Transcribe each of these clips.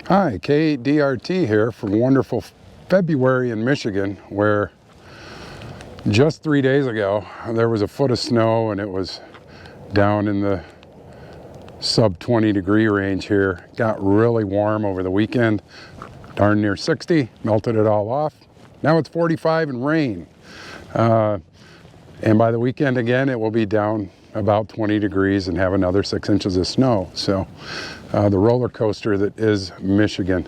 Hi, KDRT here from wonderful February in Michigan, where just 3 days ago there was a foot of snow and it was down in the sub 20 degree range here. Got really warm over the weekend, darn near 60, melted it all off. Now it's 45 and rain. And by the weekend again, it will be down about 20 degrees and have another 6 inches of snow. So the roller coaster that is Michigan.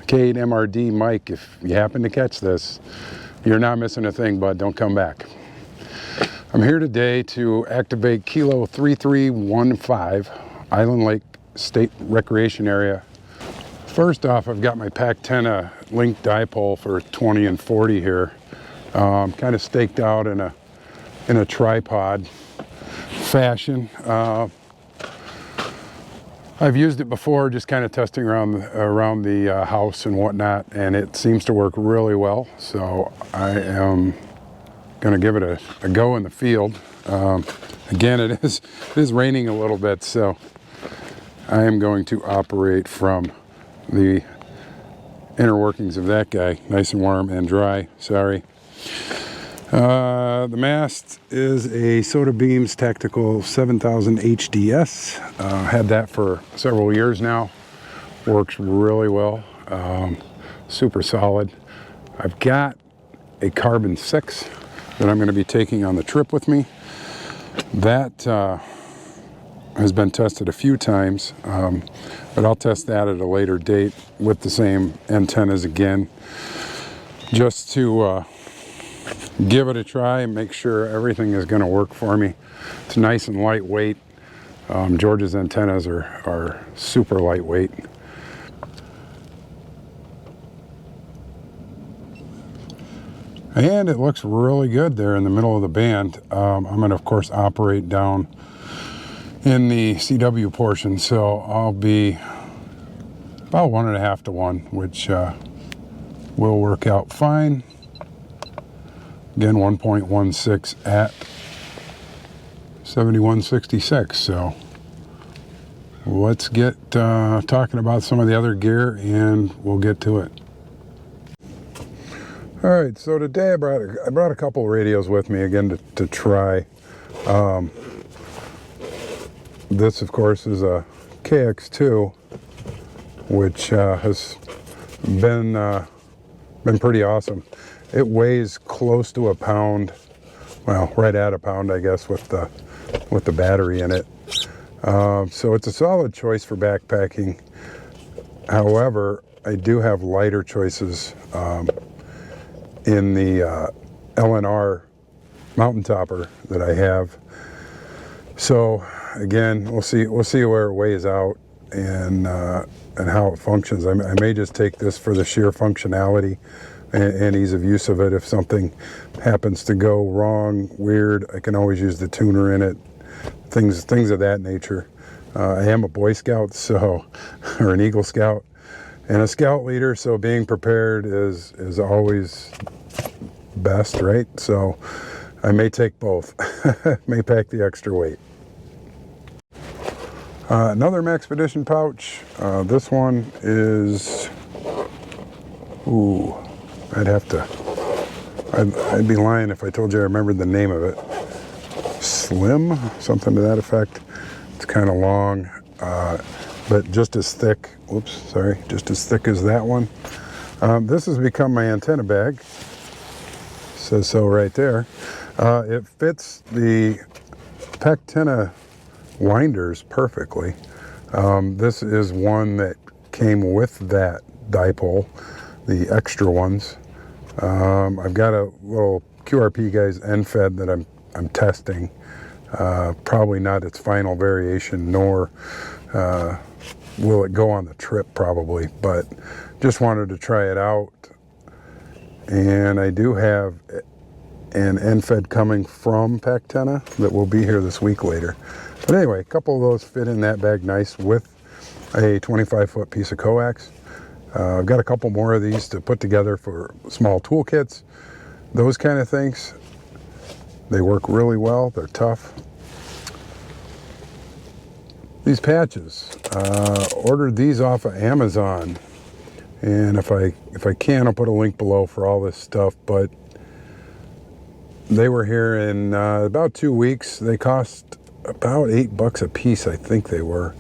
Cade MRD Mike, if you happen to catch this, you're not missing a thing, bud. Don't come back. I'm here today to activate Kilo 3315, Island Lake State Recreation Area. First off, I've got my Packtenna link dipole for 20 and 40 here. Kind of staked out in a tripod fashion. I've used it before, just kind of testing around the house and whatnot, and it seems to work really well. So I am going to give it a go in the field. Again, it is raining a little bit, so I am going to operate from the inner workings of that guy, nice and warm and dry. Sorry. The mast is a Soda Beams Tactical 7000 HDS. Had that for several years now. Works really well. Super solid. I've got a Carbon 6 that I'm going to be taking on the trip with me. That has been tested a few times, but I'll test that at a later date with the same antennas again, just to give it a try and make sure everything is going to work for me. It's nice and lightweight. George's antennas are super lightweight. And it looks really good there in the middle of the band. I'm going to, of course, operate down in the CW portion, so I'll be about 1.5 to 1, which will work out fine. Again, 1.16 at 7166. So let's get talking about some of the other gear and we'll get to it. All right, so today I brought a couple of radios with me again to try. This, of course, is a KX2, which has been pretty awesome. It weighs close to a pound, well, right at a pound, I guess, with the battery in it. So it's a solid choice for backpacking. However, I do have lighter choices in the LNR mountain topper that I have. So again, we'll see where it weighs out and how it functions. I may just take this for the sheer functionality and ease of use of it. If something happens to go wrong, weird, I can always use the tuner in it. Things of that nature. I am a Boy Scout, so or an Eagle Scout and a Scout leader, so being prepared is always best, right? So I may take both. May pack the extra weight. Another Maxpedition pouch. This one is, ooh, I'd be lying if I told you I remembered the name of it. Slim, something to that effect. It's kind of long, but just as thick. Whoops, sorry, just as thick as that one. This has become my antenna bag. Says so right there. It fits the Packtenna winders perfectly. This is one that came with that dipole, the extra ones. I've got a little QRP guys NFED that I'm testing. Probably not its final variation, nor will it go on the trip probably, but just wanted to try it out. And I do have an NFED coming from Packtenna that will be here this week later. But anyway, a couple of those fit in that bag nice with a 25-foot piece of coax. I've got a couple more of these to put together for small toolkits, those kind of things. They work really well. They're tough. These patches, ordered these off of Amazon And if I can, I'll put a link below for all this stuff. But they were here in about 2 weeks. They cost about $8 a piece, I think they were.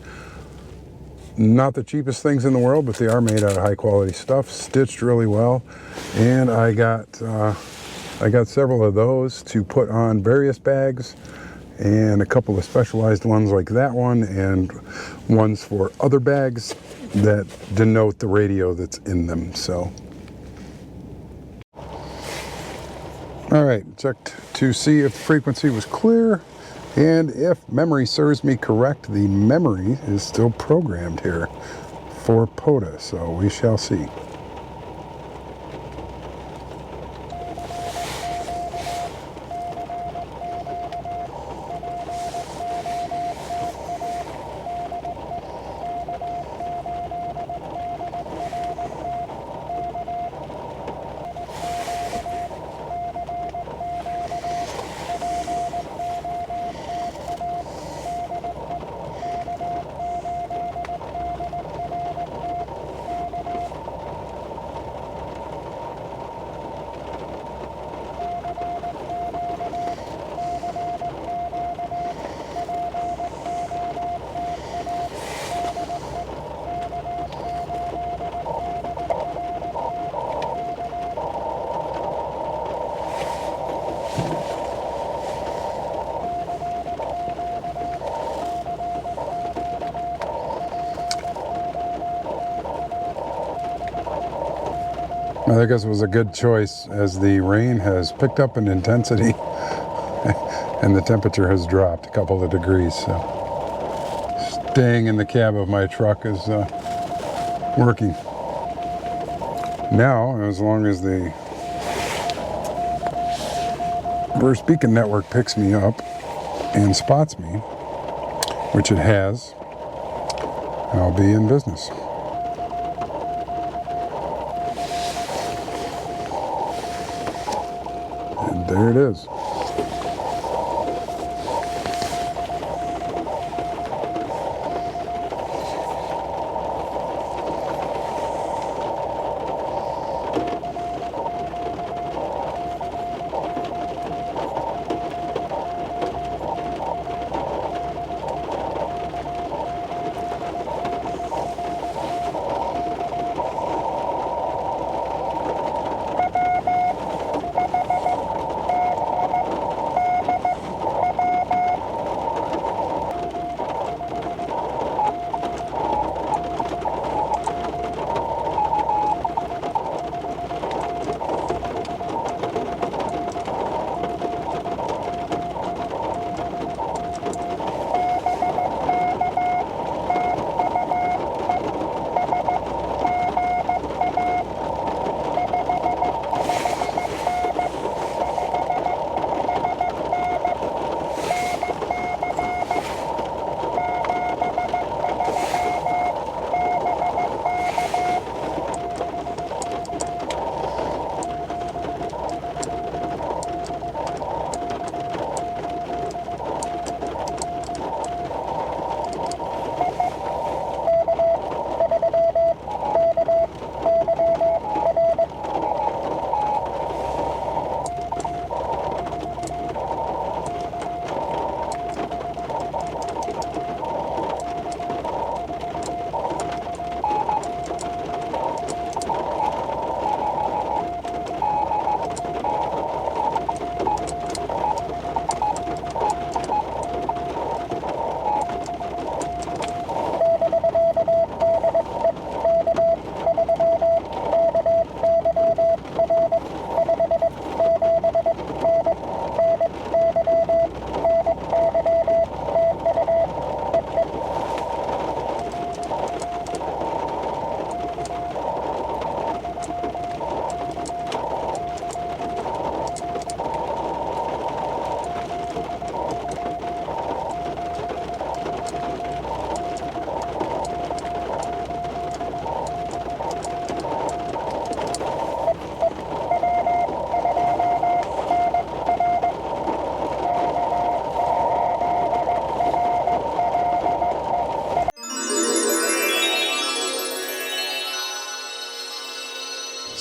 Not the cheapest things in the world, but they are made out of high quality stuff, stitched really well. And I got several of those to put on various bags, and a couple of specialized ones like that one, and ones for other bags that denote the radio that's in them. So, all right, checked to see if the frequency was clear, and if memory serves me correct, the memory is still programmed here for POTA, so we shall see. I guess it was a good choice, as the rain has picked up in intensity and the temperature has dropped a couple of degrees. So staying in the cab of my truck is working. Now, as long as the Burst Beacon network picks me up and spots me, which it has, I'll be in business. And there it is.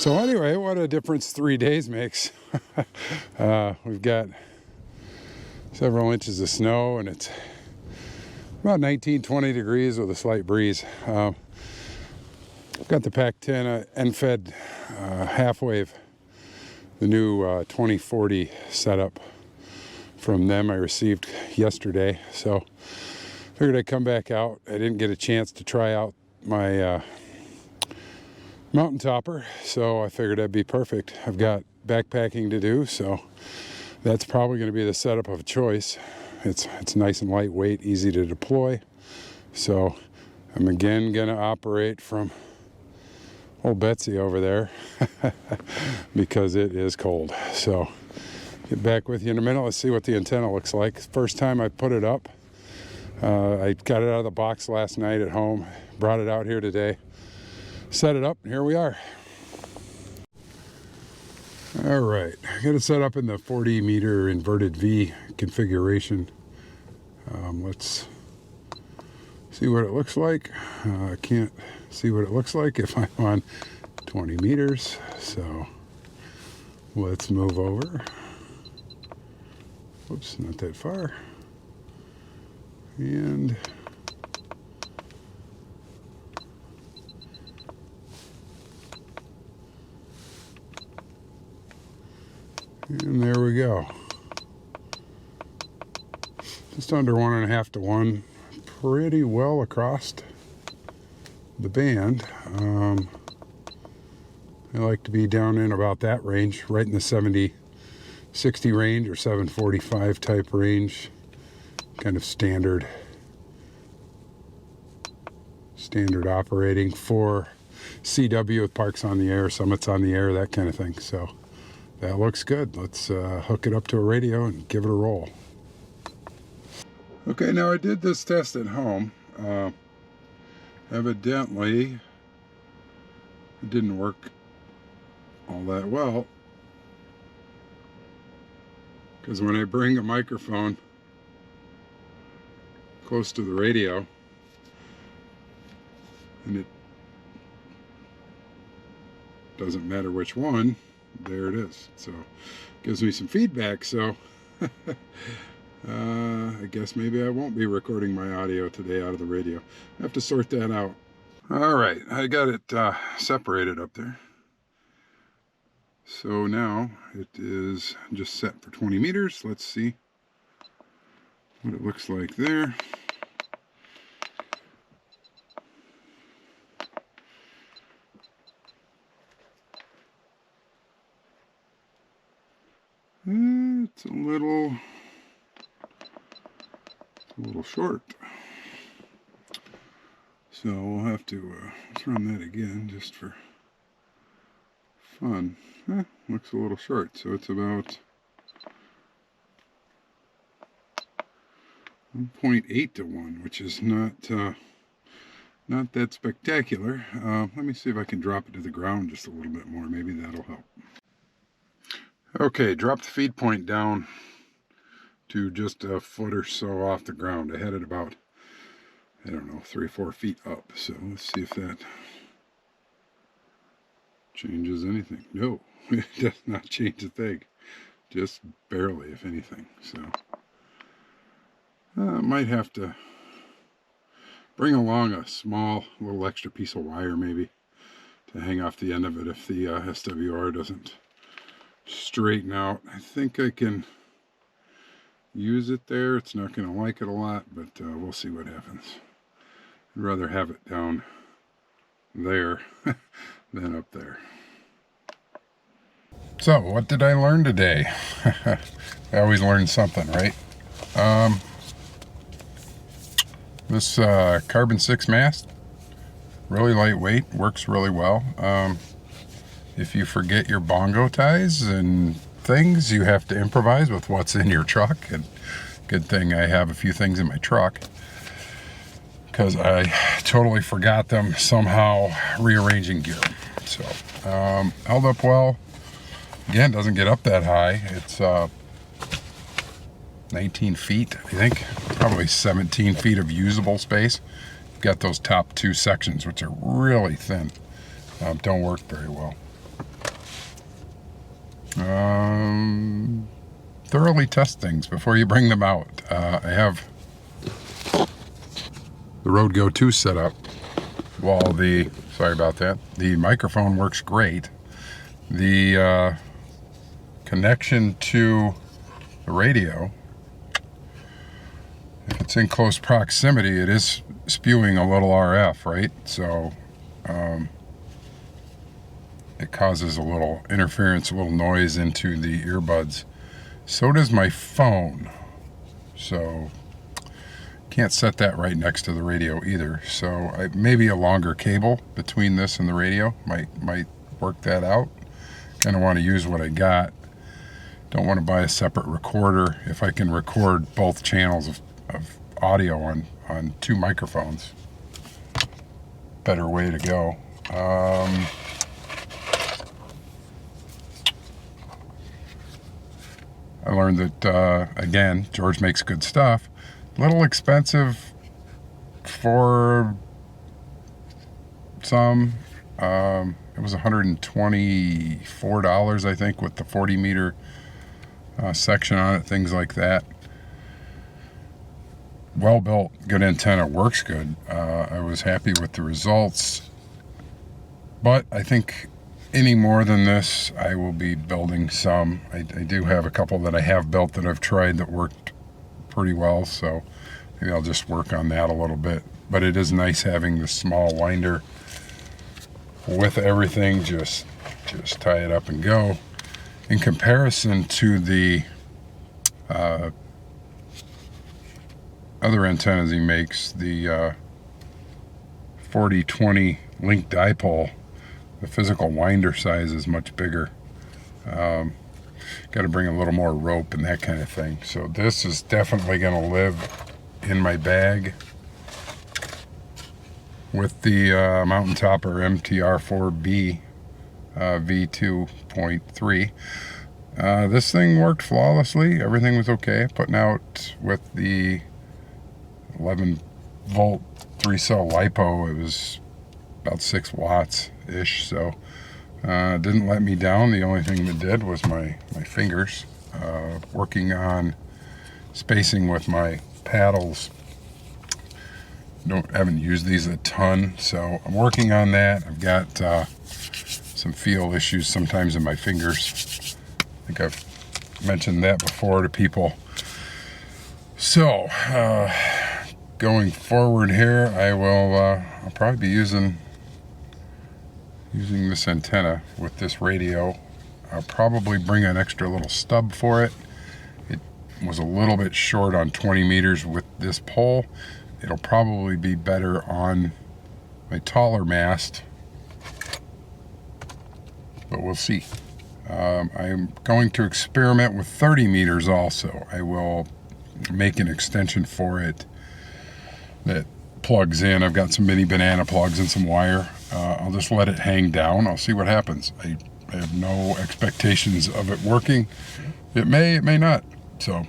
So anyway, what a difference 3 days makes. We've got several inches of snow, and it's about 19-20 degrees with a slight breeze. Got the Packtenna EFHW half wave, the new 2040 setup from them I received yesterday. So figured I'd come back out. I didn't get a chance to try out my mountain topper, so I figured that'd be perfect. I've got backpacking to do, so that's probably going to be the setup of choice. It's nice and lightweight, easy to deploy. So I'm again going to operate from old Betsy over there because it is cold. So get back with you in a minute. Let's see what the antenna looks like. First time I put it up. I got it out of the box last night at home, brought it out here today, set it up, and here we are. All right, I got it set up in the 40 meter inverted V configuration. Let's see what it looks like. I can't see what it looks like if I'm on 20 meters, so let's move over. Whoops, not that far. And there we go. Just under 1.5 to 1. Pretty well across the band. I like to be down in about that range, right in the 70-60 range or 745 type range. Kind of standard operating for CW with parks on the air, summits on the air, that kind of thing. So that looks good. Let's hook it up to a radio and give it a roll. Okay, now I did this test at home. Evidently, it didn't work all that well, because when I bring a microphone close to the radio, and it doesn't matter which one, there it is. So it gives me some feedback. So I guess maybe I won't be recording my audio today out of the radio. I have to sort that out. All right, I got it separated up there. So now it is just set for 20 meters. Let's see what it looks like there. It's a little short. So we'll have to let's run that again just for fun. Looks a little short. So it's about 1.8 to 1, which is not that spectacular. Let me see if I can drop it to the ground just a little bit more. Maybe that'll help. Okay, drop the feed point down to just a foot or so off the ground. I had it about, I don't know, 3 or 4 feet up. So let's see if that changes anything. No, it does not change a thing. Just barely, if anything. So I might have to bring along a small little extra piece of wire maybe to hang off the end of it if the SWR doesn't straighten out. I think I can use it there. It's not going to like it a lot, but we'll see what happens. I'd rather have it down there than up there. So what did I learn today? I always learn something, right? This carbon 6 mast, really lightweight, works really well. If you forget your bongo ties and things, you have to improvise with what's in your truck. And good thing I have a few things in my truck, because I totally forgot them somehow rearranging gear. So held up well. Again, doesn't get up that high. It's 19 feet, I think, probably 17 feet of usable space. Got those top 2 sections, which are really thin, don't work very well. Thoroughly test things before you bring them out. I have the Rode Go 2 set up while sorry about that, the microphone works great. The connection to the radio, if it's in close proximity, it is spewing a little RF, right? So it causes a little interference, a little noise into the earbuds. So does my phone. So can't set that right next to the radio either. So maybe a longer cable between this and the radio might work that out. Kind of want to use what I got. Don't want to buy a separate recorder if I can record both channels of audio on two microphones. Better way to go. I learned that, again, George makes good stuff. A little expensive for some. It was $124, I think, with the 40 meter section on it, things like that. Well built, good antenna, works good. I was happy with the results, but I think any more than this, I will be building some. I do have a couple that I have built that I've tried that worked pretty well, so maybe I'll just work on that a little bit. But it is nice having the small winder with everything, just tie it up and go. In comparison to the other antennas he makes, the 4020 link dipole, the physical winder size is much bigger. Got to bring a little more rope and that kind of thing. So this is definitely going to live in my bag with the Mountain Topper MTR4B V2.3. This thing worked flawlessly. Everything was okay. Putting out with the 11 volt 3-cell LiPo, it was about 6 watts ish, so didn't let me down. The only thing that did was my fingers. Working on spacing with my paddles. Haven't used these a ton, so I'm working on that. I've got some feel issues sometimes in my fingers. I think I've mentioned that before to people. So going forward here, I'll probably be using this antenna with this radio. I'll probably bring an extra little stub for it. It was a little bit short on 20 meters with this pole. It'll probably be better on my taller mast, but we'll see. I'm going to experiment with 30 meters also. I will make an extension for it that plugs in. I've got some mini banana plugs and some wire. I'll just let it hang down. I'll see what happens. I have no expectations of it working. It may not. So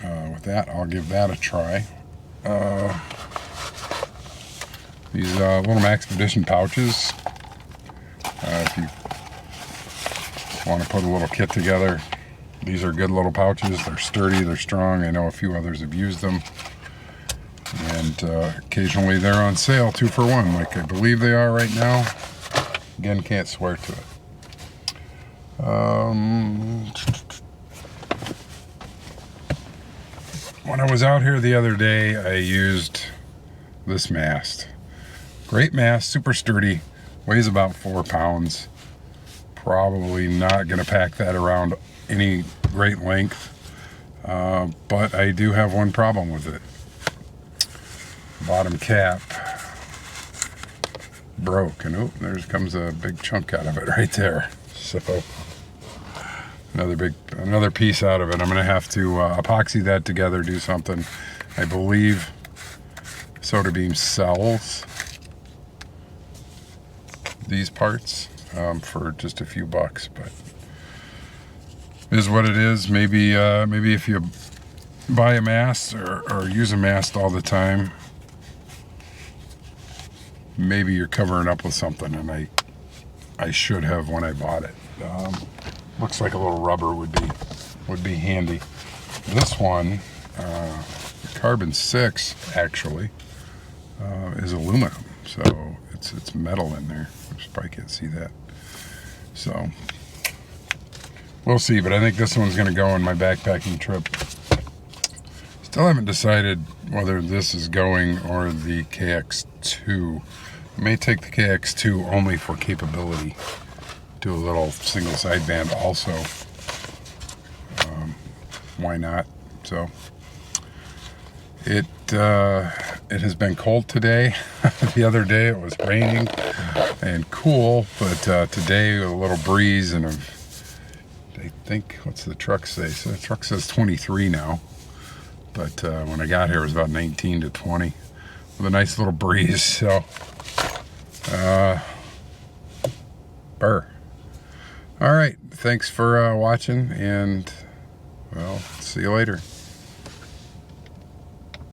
with that, I'll give that a try. These little Maxpedition pouches, if you want to put a little kit together, these are good little pouches. They're sturdy, they're strong. I know a few others have used them, and occasionally they're on sale 2 for 1, like I believe they are right now. Again, can't swear to it. When I was out here the other day, I used this mast. Great mast, super sturdy, weighs about 4 pounds. Probably not going to pack that around any great length, but I do have one problem with it. Bottom cap broke, and oh, there comes a big chunk out of it right there. So another piece out of it. I'm going to have to epoxy that together, do something. I believe Soda Beam sells these parts for just a few bucks, but it is what it is. Maybe if you buy a mast or use a mast all the time, maybe you're covering up with something, and I should have when I bought it. looks like a little rubber would be handy. This one, carbon 6 actually, is aluminum, so it's metal in there. You probably can't see that. So we'll see, but I think this one's going to go on my backpacking trip. Still haven't decided whether this is going or the KX2. I may take the KX2 only for capability. Do a little single sideband also. Why not? So it has been cold today. The other day it was raining and cool, but today a little breeze, and I think, what's the truck say? So the truck says 23 now, but when I got here it was about 19 to 20 with a nice little breeze. So burr. All right, thanks for watching, and well, see you later.